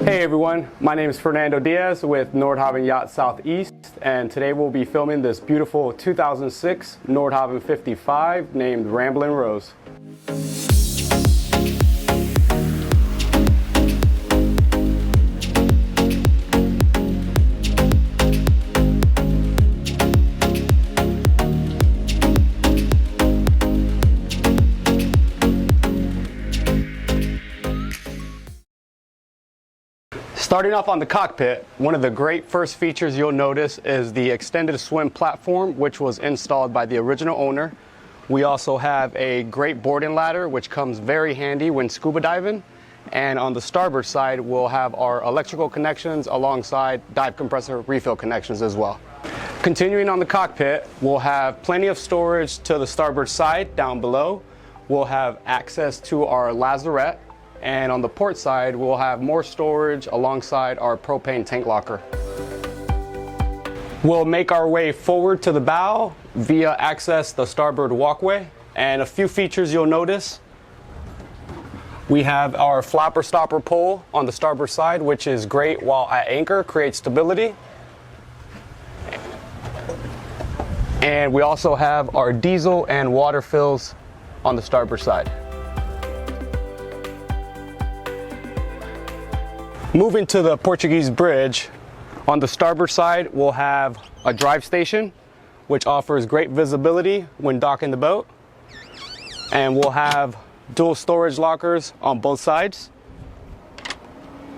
Hey everyone, my name is Fernando Diaz with Nordhavn Yacht Southeast, and today we'll be filming this beautiful 2006 Nordhavn 55 named RAMBLIN ROSE. Starting off on the cockpit, one of the great first features you'll notice is the extended swim platform, which was installed by the original owner. We also have a great boarding ladder, which comes very handy when scuba diving. And on the starboard side, we'll have our electrical connections alongside dive compressor refill connections as well. Continuing on the cockpit, we'll have plenty of storage to the starboard side down below. We'll have access to our lazarette. And on the port side, we'll have more storage alongside our propane tank locker. We'll make our way forward to the bow via access the starboard walkway. And a few features you'll notice. We have our flapper stopper pole on the starboard side, which is great while at anchor, creates stability. And we also have our diesel and water fills on the starboard side. Moving to the Portuguese bridge, on the starboard side, we'll have a drive station, which offers great visibility when docking the boat. And we'll have dual storage lockers on both sides,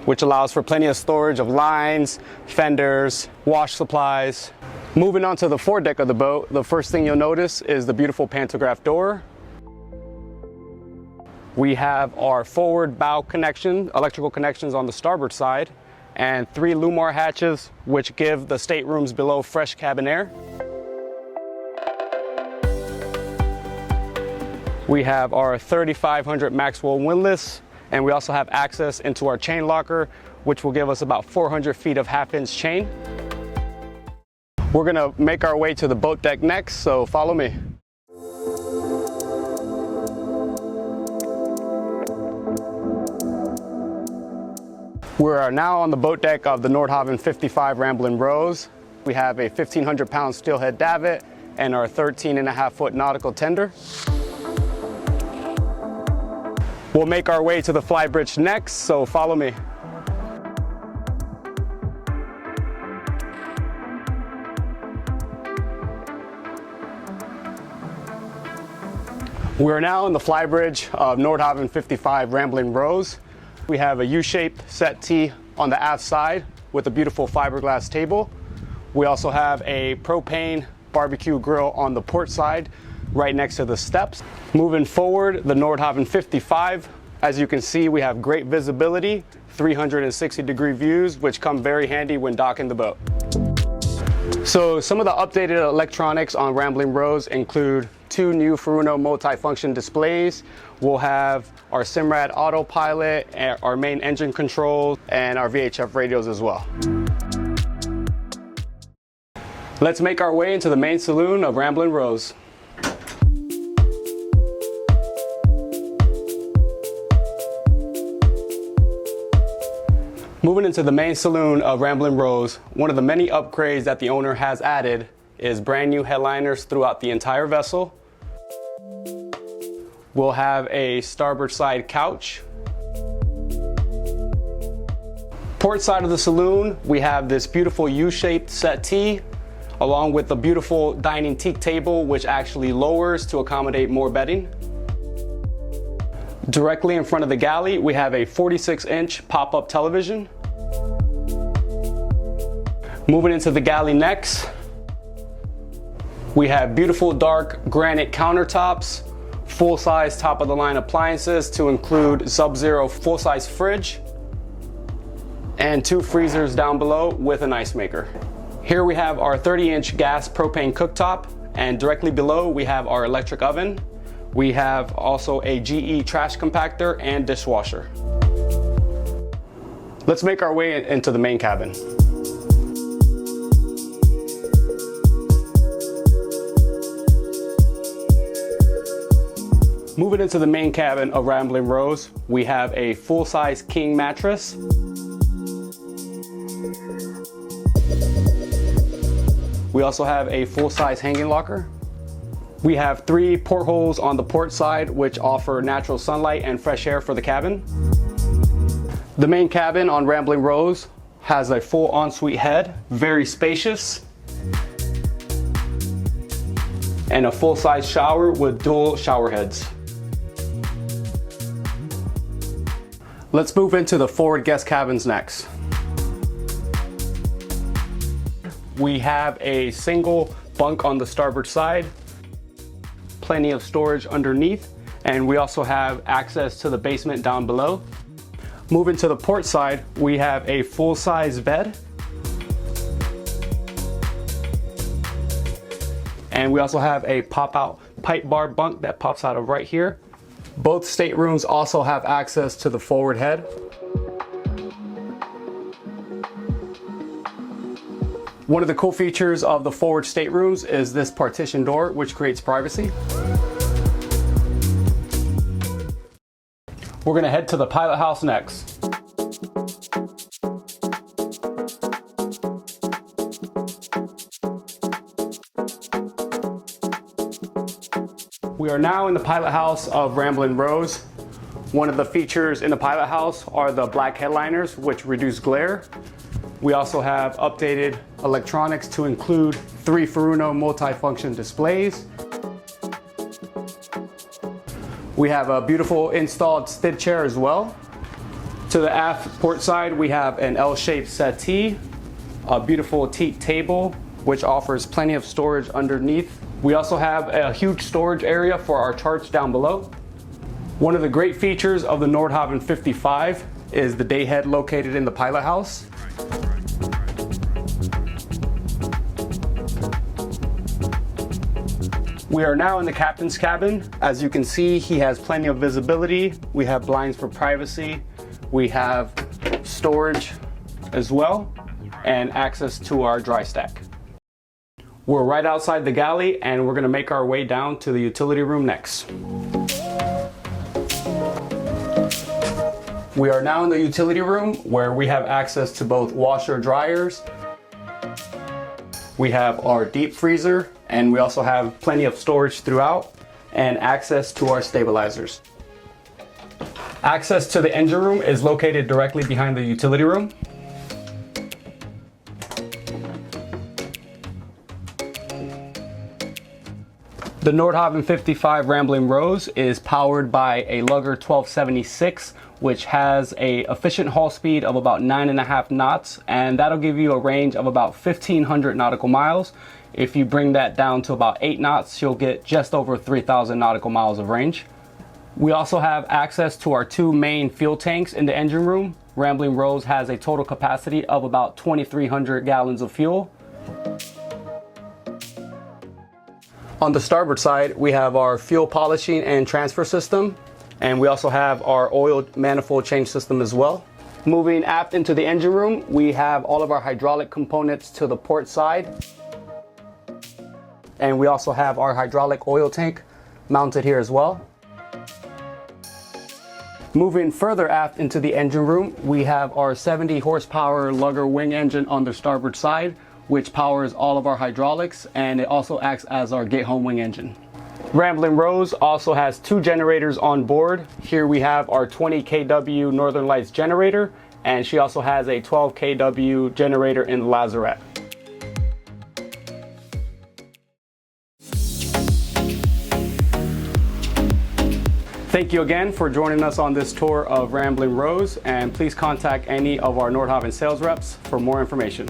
which allows for plenty of storage of lines, fenders, wash supplies. Moving on to the foredeck of the boat, the first thing you'll notice is the beautiful pantograph door. We have our forward bow connection, electrical connections on the starboard side, and 3 Lumar hatches, which give the staterooms below fresh cabin air. We have our 3500 Maxwell windlass, and we also have access into our chain locker, which will give us about 400 feet of half-inch chain. We're gonna make our way to the boat deck next, so follow me. We are now on the boat deck of the Nordhavn 55 RAMBLIN ROSE. We have a 1,500-pound steelhead davit and our 13.5-foot nautical tender. We'll make our way to the Flybridge next, so follow me. We're now in the Flybridge of Nordhavn 55 RAMBLIN ROSE. We have a U-shaped settee on the aft side with a beautiful fiberglass table. We also have a propane barbecue grill on the port side right next to the steps. Moving forward, the Nordhavn 55, as you can see, we have great visibility, 360-degree views, which come very handy when docking the boat. So some of the updated electronics on RAMBLIN ROSE include 2 new Furuno multi-function displays. We'll have our Simrad autopilot, our main engine controls, and our VHF radios as well. Let's make our way into the main saloon of RAMBLIN ROSE. Moving into the main saloon of RAMBLIN ROSE, one of the many upgrades that the owner has added is brand new headliners throughout the entire vessel. We'll have a starboard side couch. Port side of the saloon, we have this beautiful U-shaped settee, along with a beautiful dining teak table, which actually lowers to accommodate more bedding. Directly in front of the galley, we have a 46-inch pop-up television. Moving into the galley next, we have beautiful dark granite countertops, full-size top-of-the-line appliances to include Sub-Zero full-size fridge, and 2 freezers down below with an ice maker. Here we have our 30-inch gas propane cooktop, and directly below we have our electric oven. We have also a GE trash compactor and dishwasher. Let's make our way into the main cabin. Moving into the main cabin of RAMBLIN ROSE, we have a full-size king mattress. We also have a full-size hanging locker. We have 3 portholes on the port side, which offer natural sunlight and fresh air for the cabin. The main cabin on Ramblin Rose has a full ensuite head, very spacious, and a full-size shower with dual shower heads. Let's move into the forward guest cabins next. We have a single bunk on the starboard side, plenty of storage underneath, and we also have access to the basement down below. Moving to the port side, we have a full-size bed. And we also have a pop-out pipe bar bunk that pops out of right here. Both staterooms also have access to the forward head. One of the cool features of the forward staterooms is this partition door, which creates privacy. We're gonna head to the Pilothouse next. We are now in the Pilothouse of Ramblin Rose. One of the features in the Pilothouse are the black headliners, which reduce glare. We also have updated electronics to include 3 Furuno multifunction displays. We have a beautiful installed stid chair as well. To the aft port side, we have an L-shaped settee, a beautiful teak table, which offers plenty of storage underneath. We also have a huge storage area for our charts down below. One of the great features of the Nordhavn 55 is the day head located in the Pilothouse. We are now in the captain's cabin. As you can see, he has plenty of visibility. We have blinds for privacy. We have storage as well, and access to our dry stack. We're right outside the galley, and we're gonna make our way down to the utility room next. We are now in the utility room, where we have access to both washer dryers. We have our deep freezer, and we also have plenty of storage throughout, and access to our stabilizers. Access to the engine room is located directly behind the utility room. The Nordhavn 55 Ramblin Rose is powered by a Lugger 1276, which has a efficient hull speed of about 9.5 knots, and that'll give you a range of about 1,500 nautical miles. If you bring that down to about 8 knots, you'll get just over 3,000 nautical miles of range. We also have access to our 2 main fuel tanks in the engine room. Ramblin Rose has a total capacity of about 2,300 gallons of fuel. On the starboard side, we have our fuel polishing and transfer system, and we also have our oil manifold change system as well. Moving aft into the engine room, we have all of our hydraulic components to the port side, and we also have our hydraulic oil tank mounted here as well. Moving further aft into the engine room, we have our 70 horsepower Lugger wing engine on the starboard side, which powers all of our hydraulics, and it also acts as our gate home wing engine. Ramblin Rose also has 2 generators on board. Here we have our 20 kW Northern Lights generator, and she also has a 12 kW generator in the lazarette. Thank you again for joining us on this tour of Ramblin Rose, and please contact any of our Nordhavn sales reps for more information.